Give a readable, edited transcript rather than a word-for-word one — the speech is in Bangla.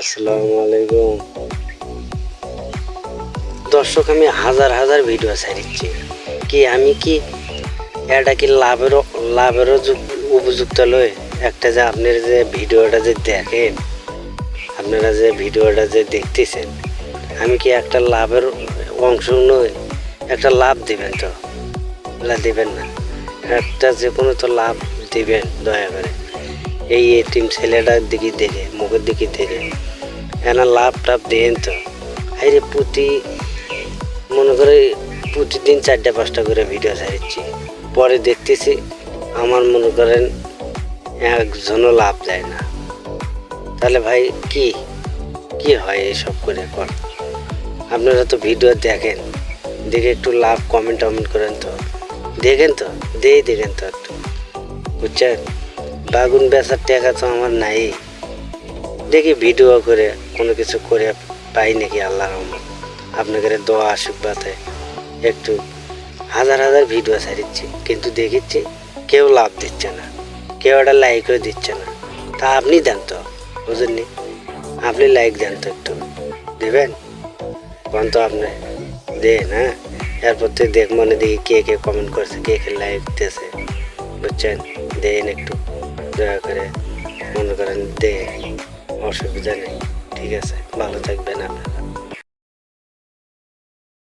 আসসালামু আলাইকুম দর্শক, আমি হাজার হাজার ভিডিও ছাড়িচ্ছি। আমি কি এটা কি লাভেরও উপযুক্ত লয়? একটা যে আপনারা যে ভিডিওটা যে দেখেন, আপনারা যে ভিডিওটা যে দেখতেছেন, আমি কি একটা লাভের অংশ নই? একটা লাভ দিবেন তো? দিবেন না? একটা যে কোনো তো লাভ দিবেন দয়া করে। এই এতিম ছেলেটার দিকে দেখে, মুখের দিকে দেখে এনা লাভ টাভ দেন তো। আরে মনে করে প্রতিদিন 4-5টা করে ভিডিও ছাড়ছি, পরে দেখতেছি আমার মনে করেন একজনও লাভ দেয় না। তাহলে ভাই কি হয় এইসব করে পর? আপনারা তো ভিডিও দেখেন, দেখে একটু লাভ কমেন্ট করেন তো, দেখেন তো, দেখেন তো একটু, বুঝছেন? বাগুন বেচার টাকা তো আমার নাই। দেখি ভিডিও করে কোনো কিছু করে পাই নাকি আল্লাহর রহমত। আপনাদের দোয়া আশীর্বাদে একটু হাজার হাজার ভিডিও ছাড়িচ্ছি, কিন্তু দেখিচ্ছি কেউ লাভ দিচ্ছে না, কেউ একটা লাইকও দিচ্ছে না। তা আপনি দেন তো, বুঝলেননি? আপনি লাইক দেন তো, একটু দেবেন কোন তো? আপনি দেন, হ্যাঁ। এরপর থেকে মনে দেখি কে কমেন্ট করছে, কে লাইক দিতেছে, বুঝছেন? দেন একটু দয়া করে, মনে করেন দেন, অসুবিধা নেই। ঠিক আছে, ভালো থাকবেন আপনারা।